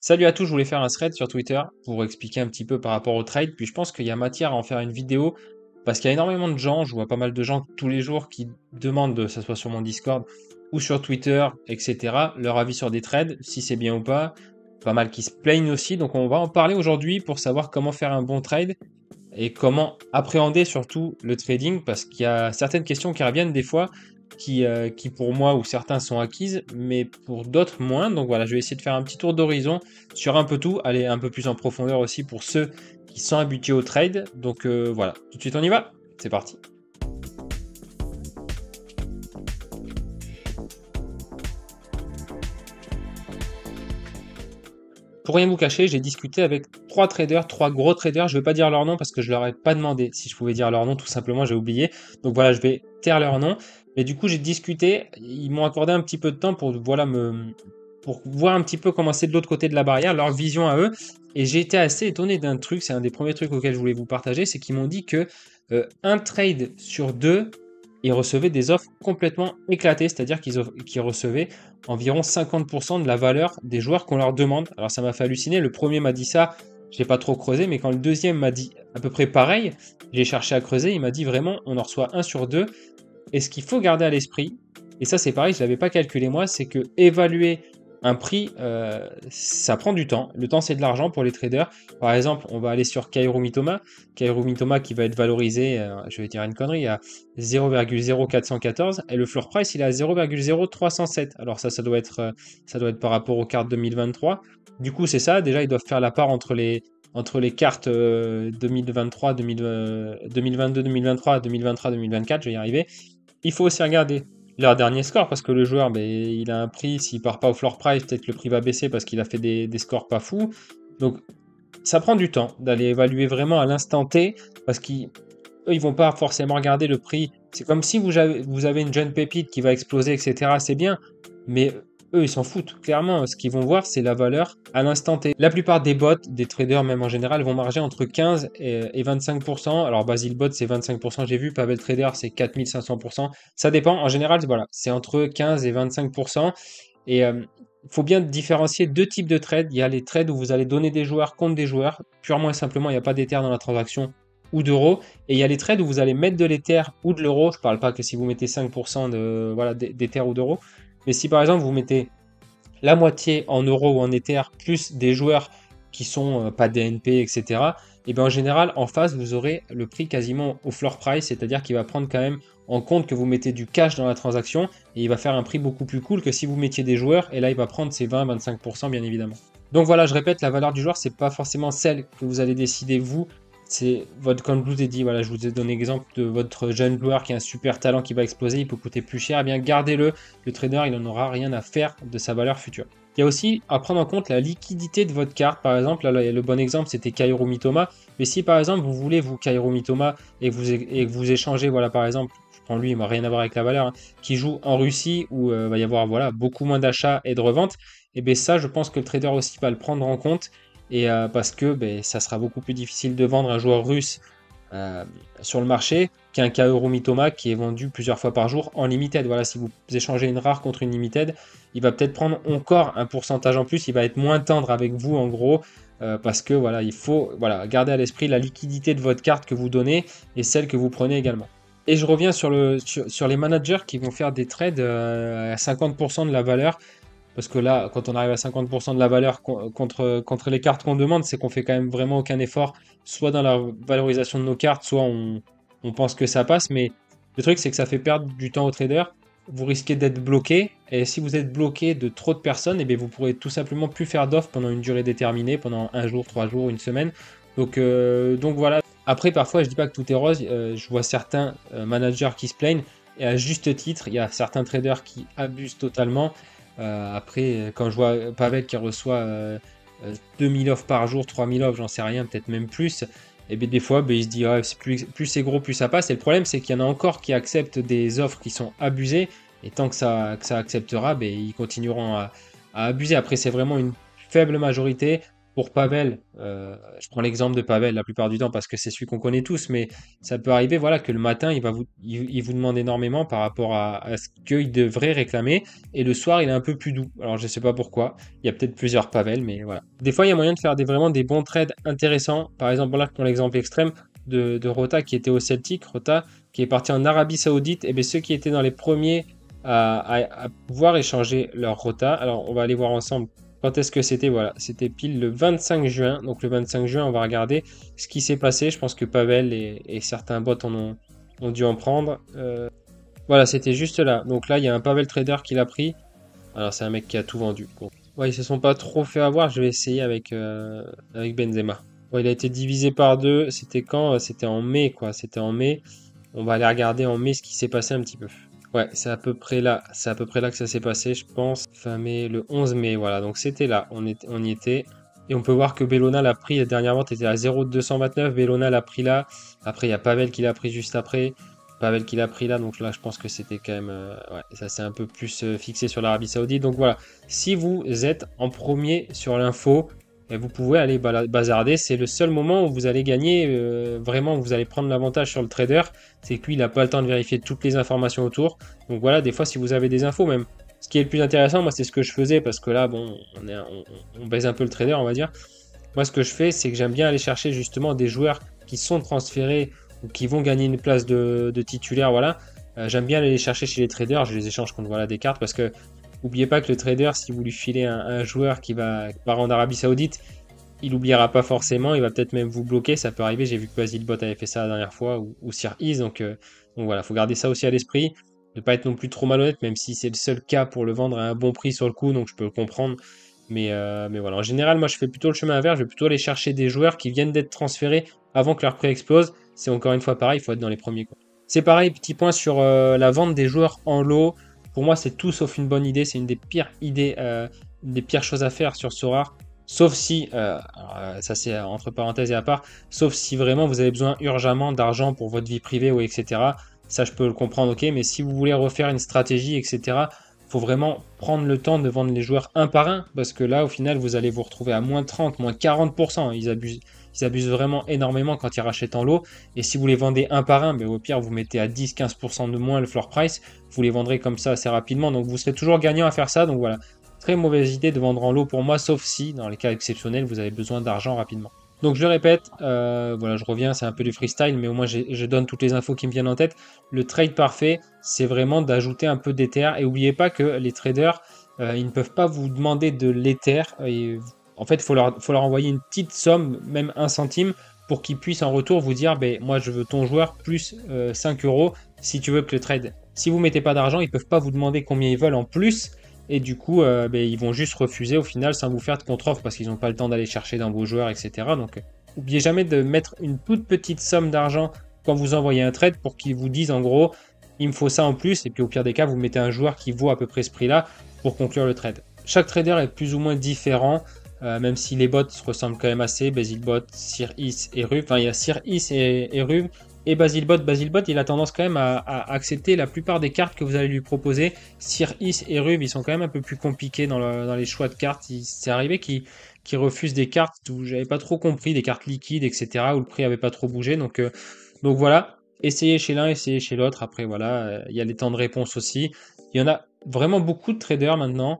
Salut à tous, je voulais faire un thread sur Twitter pour expliquer un petit peu par rapport au trade, puis je pense qu'il y a matière à en faire une vidéo parce qu'il y a énormément de gens, je vois pas mal de gens tous les jours qui demandent, que ce soit sur mon Discord ou sur Twitter, etc., leur avis sur des trades, si c'est bien ou pas mal qui se plaignent aussi, donc on va en parler aujourd'hui pour savoir comment faire un bon trade et comment appréhender surtout le trading, parce qu'il y a certaines questions qui reviennent des fois, qui pour moi ou certains sont acquises, mais pour d'autres moins. Donc voilà, je vais essayer de faire un petit tour d'horizon sur un peu tout, aller un peu plus en profondeur aussi pour ceux qui sont habitués au trade. Donc voilà, tout de suite on y va, c'est parti. Pour rien vous cacher, j'ai discuté avec trois traders, trois gros traders. Je vais pas dire leur nom parce que je leur ai pas demandé si je pouvais dire leur nom, tout simplement, j'ai oublié. Donc voilà, je vais taire leur nom. Mais du coup, j'ai discuté. Ils m'ont accordé un petit peu de temps pour voilà pour voir un petit peu comment c'est de l'autre côté de la barrière, leur vision à eux. Et j'ai été assez étonné d'un truc. C'est un des premiers trucs auxquels je voulais vous partager, c'est qu'ils m'ont dit que un trade sur deux, ils recevaient des offres complètement éclatées, c'est-à-dire qu'ils recevaient environ 50% de la valeur des joueurs qu'on leur demande. Alors ça m'a fait halluciner, le premier m'a dit ça, je n'ai pas trop creusé, mais quand le deuxième m'a dit à peu près pareil, j'ai cherché à creuser, il m'a dit vraiment on en reçoit un sur deux. Et ce qu'il faut garder à l'esprit, et ça c'est pareil, je ne l'avais pas calculé moi, c'est que évaluer un prix, ça prend du temps. Le temps, c'est de l'argent pour les traders. Par exemple, on va aller sur Kairo Mitoma. Kairo Mitoma qui va être valorisé, je vais dire une connerie, à 0,0414. Et le floor price, il est à 0,0307. Alors ça doit être par rapport aux cartes 2023. Du coup, c'est ça. Déjà, ils doivent faire la part entre les cartes 2023, 2022, 2023, 2023, 2024. Je vais y arriver. Il faut aussi regarder leur dernier score parce que le joueur, ben, il a un prix, s'il part pas au floor price, peut-être que le prix va baisser parce qu'il a fait des scores pas fous. Donc ça prend du temps d'aller évaluer vraiment à l'instant T parce qu'eux, ils vont pas forcément regarder le prix. C'est comme si vous avez une jeune pépite qui va exploser, etc. C'est bien, mais eux, ils s'en foutent. Clairement, ce qu'ils vont voir, c'est la valeur à l'instant T. La plupart des bots, des traders même en général, vont marger entre 15 et 25%. Alors, Basil Bot, c'est 25%, j'ai vu. Pavel Trader, c'est 4500%. Ça dépend. En général, voilà, c'est entre 15 et 25%. Et il faut bien différencier deux types de trades. Il y a les trades où vous allez donner des joueurs contre des joueurs. Purement et simplement, il n'y a pas d'Ether dans la transaction ou d'euros. Et il y a les trades où vous allez mettre de l'Ether ou de l'euro. Je ne parle pas que si vous mettez 5% voilà, d'Ether ou d'euros. Mais si par exemple vous mettez la moitié en euros ou en Ether, plus des joueurs qui sont pas DNP, etc., et bien en général, en face, vous aurez le prix quasiment au floor price, c'est-à-dire qu'il va prendre quand même en compte que vous mettez du cash dans la transaction, et il va faire un prix beaucoup plus cool que si vous mettiez des joueurs, et là il va prendre ses 20-25% bien évidemment. Donc voilà, je répète, la valeur du joueur, c'est pas forcément celle que vous allez décider vous, c'est votre, comme je vous ai dit, voilà, je vous ai donné l'exemple de votre jeune joueur qui a un super talent qui va exploser, il peut coûter plus cher, eh bien gardez-le, le trader il n'en aura rien à faire de sa valeur future. Il y a aussi à prendre en compte la liquidité de votre carte. Par exemple, là, le bon exemple, c'était Kairo Mitoma. Mais si par exemple, vous voulez, vous, Kairo Mitoma, et que vous échangez, voilà, par exemple, je prends lui, il n'a rien à voir avec la valeur, hein, qui joue en Russie, où il va y avoir voilà, beaucoup moins d'achats et de reventes, et bien ça, je pense que le trader aussi va le prendre en compte. Et parce que ben, ça sera beaucoup plus difficile de vendre un joueur russe euh, sur le marché qu'un Kaoru Mitoma qui est vendu plusieurs fois par jour en limited. Voilà, si vous échangez une rare contre une limited, il va peut-être prendre encore un pourcentage en plus, il va être moins tendre avec vous en gros, parce que voilà, il faut voilà, garder à l'esprit la liquidité de votre carte que vous donnez et celle que vous prenez également. Et je reviens sur les managers qui vont faire des trades à 50% de la valeur. Parce que là, quand on arrive à 50% de la valeur contre les cartes qu'on demande, c'est qu'on fait quand même vraiment aucun effort, soit dans la valorisation de nos cartes, soit on pense que ça passe. Mais le truc, c'est que ça fait perdre du temps aux traders. Vous risquez d'être bloqué. Et si vous êtes bloqué de trop de personnes, eh bien vous pourrez tout simplement plus faire d'offres pendant une durée déterminée, pendant un jour, 3 jours, une semaine. Donc voilà. Après, parfois, je dis pas que tout est rose. Je vois certains managers qui se plaignent. Et à juste titre, il y a certains traders qui abusent totalement. Après, quand je vois Pavel qui reçoit 2000 offres par jour, 3000 offres, j'en sais rien, peut-être même plus, et bien des fois, ben, il se dit ah, plus c'est gros, plus ça passe. Et le problème, c'est qu'il y en a encore qui acceptent des offres qui sont abusées, et tant que ça acceptera, ben, ils continueront à abuser. Après, c'est vraiment une faible majorité. pour Pavel, je prends l'exemple de Pavel la plupart du temps parce que c'est celui qu'on connaît tous, mais ça peut arriver voilà, que le matin, il vous demande énormément par rapport à ce qu'il devrait réclamer, et le soir, il est un peu plus doux. Alors, je sais pas pourquoi, il y a peut-être plusieurs Pavel, mais voilà. Des fois, il y a moyen de faire vraiment des bons trades intéressants. Par exemple, là, je prends l'exemple extrême de Rota qui était au Celtic, Rota qui est parti en Arabie Saoudite, et bien ceux qui étaient dans les premiers à pouvoir échanger leur Rota. Alors, on va aller voir ensemble quand est-ce que c'était. Voilà, c'était pile le 25 juin. Donc, le 25 juin, on va regarder ce qui s'est passé. Je pense que Pavel et certains bots ont dû en prendre. Voilà, c'était juste là. Donc là, il y a un Pavel Trader qui l'a pris. Alors, c'est un mec qui a tout vendu. Bon. Ouais, ils se sont pas trop fait avoir. Je vais essayer avec Benzema. Bon, il a été divisé par deux. C'était quand? C'était en mai, quoi. C'était en mai. On va aller regarder en mai ce qui s'est passé un petit peu. Ouais, c'est à peu près là. C'est à peu près là que ça s'est passé, je pense. Fin mai, le 11 mai, voilà. Donc c'était là. On y était. Et on peut voir que Bellona l'a pris. La dernière vente était à 0,229. Bellona l'a pris là. Après, il y a Pavel qui l'a pris juste après. Pavel qui l'a pris là. Donc là, je pense que c'était quand même. Ouais, ça s'est un peu plus fixé sur l'Arabie Saoudite. Donc voilà. Si vous êtes en premier sur l'info, et vous pouvez aller bazarder. C'est le seul moment où vous allez gagner, vraiment, où vous allez prendre l'avantage sur le trader. C'est que lui, il n'a pas le temps de vérifier toutes les informations autour. Donc voilà, des fois, si vous avez des infos, même ce qui est le plus intéressant, moi, c'est ce que je faisais parce que là, bon, on baise un peu le trader, on va dire. Moi, ce que je fais, c'est que j'aime bien aller chercher justement des joueurs qui sont transférés ou qui vont gagner une place de titulaire. Voilà. J'aime bien aller les chercher chez les traders. Je les échange contre voilà, des cartes parce que n'oubliez pas que le trader, si vous lui filez un joueur qui part en Arabie Saoudite, il n'oubliera pas forcément, il va peut-être même vous bloquer, ça peut arriver, j'ai vu que Basilbot avait fait ça la dernière fois, ou Sir Is, donc voilà, il faut garder ça aussi à l'esprit, ne pas être non plus trop malhonnête, même si c'est le seul cas pour le vendre à un bon prix sur le coup, donc je peux le comprendre, mais voilà, en général, moi je fais plutôt le chemin inverse, je vais plutôt aller chercher des joueurs qui viennent d'être transférés avant que leur prix explose, c'est encore une fois pareil, il faut être dans les premiers. C'est pareil, petit point sur la vente des joueurs en lot, pour moi c'est tout sauf une bonne idée, c'est une des pires idées, des pires choses à faire sur Sorare. Sauf si, ça c'est entre parenthèses et à part, sauf si vraiment vous avez besoin urgemment d'argent pour votre vie privée ou etc. Ça je peux le comprendre, ok, mais si vous voulez refaire une stratégie, etc., faut vraiment prendre le temps de vendre les joueurs un par un, parce que là au final vous allez vous retrouver à moins 30, moins 40%. Ils abusent vraiment énormément quand ils rachètent en lot. Et si vous les vendez un par un, mais au pire vous mettez à 10-15% de moins le floor price, vous les vendrez comme ça assez rapidement. Donc vous serez toujours gagnant à faire ça. Donc voilà. Très mauvaise idée de vendre en lot pour moi, sauf si, dans les cas exceptionnels, vous avez besoin d'argent rapidement. Donc je le répète, voilà, je reviens, c'est un peu du freestyle, mais au moins je donne toutes les infos qui me viennent en tête. Le trade parfait, c'est vraiment d'ajouter un peu d'Ether. Et n'oubliez pas que les traders, ils ne peuvent pas vous demander de l'Ether. En fait, il faut leur envoyer une petite somme, même 1 centime, pour qu'ils puissent en retour vous dire, ben, moi je veux ton joueur plus 5 euros si tu veux que le trade. Si vous ne mettez pas d'argent, ils ne peuvent pas vous demander combien ils veulent en plus. Et du coup, ils vont juste refuser au final sans vous faire de contre-offre parce qu'ils n'ont pas le temps d'aller chercher dans vos joueurs, etc. Donc, n'oubliez jamais de mettre une toute petite somme d'argent quand vous envoyez un trade pour qu'ils vous disent en gros, il me faut ça en plus. Et puis au pire des cas, vous mettez un joueur qui vaut à peu près ce prix-là pour conclure le trade. Chaque trader est plus ou moins différent, même si les bots se ressemblent quand même assez. Basilbot, Sir Is et Rub. Enfin, il y a Sir Is et Rub. Et Basilbot, il a tendance quand même à accepter la plupart des cartes que vous allez lui proposer. Sir Is et Rub, ils sont quand même un peu plus compliqués dans les choix de cartes. C'est arrivé qu'ils refusent des cartes où j'avais pas trop compris, des cartes liquides, etc., où le prix avait pas trop bougé. Donc voilà, essayez chez l'un, essayez chez l'autre. Après, voilà, il y a les temps de réponse aussi. Il y en a vraiment beaucoup de traders maintenant.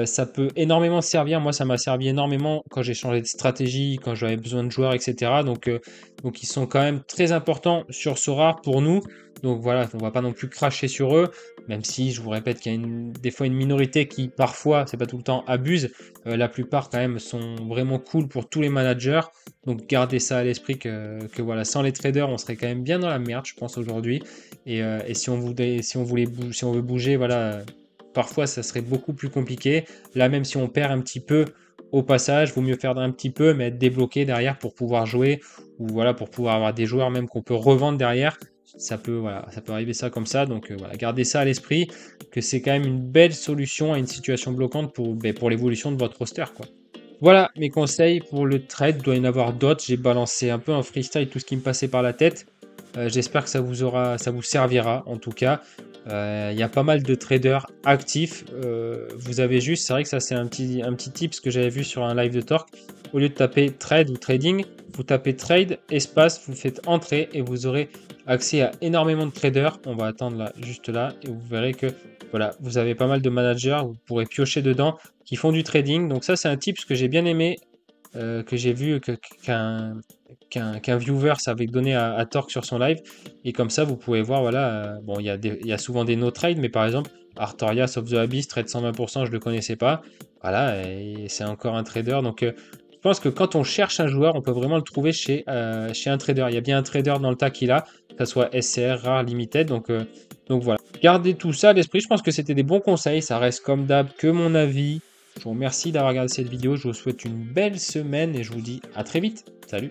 Ça peut énormément servir. Moi, ça m'a servi énormément quand j'ai changé de stratégie, quand j'avais besoin de joueurs, etc. Donc ils sont quand même très importants sur Sorare pour nous. Donc voilà, on va pas non plus cracher sur eux, même si je vous répète qu'il y a des fois une minorité qui parfois, c'est pas tout le temps, abuse. La plupart quand même sont vraiment cool pour tous les managers. Donc gardez ça à l'esprit que voilà, sans les traders, on serait quand même bien dans la merde, je pense aujourd'hui. Et si on veut bouger, voilà. Parfois, ça serait beaucoup plus compliqué. Là, même si on perd un petit peu au passage, vaut mieux perdre un petit peu, mais être débloqué derrière pour pouvoir jouer, ou voilà, pour pouvoir avoir des joueurs même qu'on peut revendre derrière. Ça peut arriver ça comme ça. Donc voilà, gardez ça à l'esprit, que c'est quand même une belle solution à une situation bloquante pour l'évolution de votre roster, quoi. Voilà mes conseils pour le trade. Il doit y en avoir d'autres. J'ai balancé un peu en freestyle tout ce qui me passait par la tête. J'espère que ça vous servira en tout cas. Il y a pas mal de traders actifs. Vous avez juste, c'est vrai que ça c'est un petit tips que j'avais vu sur un live de Torque. Au lieu de taper trade ou trading, vous tapez trade, espace, vous faites entrer et vous aurez accès à énormément de traders. On va attendre là, juste là, et vous verrez que voilà, vous avez pas mal de managers, vous pourrez piocher dedans qui font du trading. Donc ça c'est un tips que j'ai bien aimé, que j'ai vu qu'un viewer s'avait donné à Torque sur son live. Et comme ça, vous pouvez voir, voilà, bon, il y a souvent des no-trade, mais par exemple, Artorias of the Abyss, trade 120%, je ne le connaissais pas. Voilà, et c'est encore un trader. Donc, je pense que quand on cherche un joueur, on peut vraiment le trouver chez un trader. Il y a bien un trader dans le tas qu'il a, que ce soit SCR, Rare, Limited. Donc voilà. Gardez tout ça à l'esprit. Je pense que c'était des bons conseils. Ça reste comme d'hab que mon avis. Je vous remercie d'avoir regardé cette vidéo. Je vous souhaite une belle semaine et je vous dis à très vite. Salut!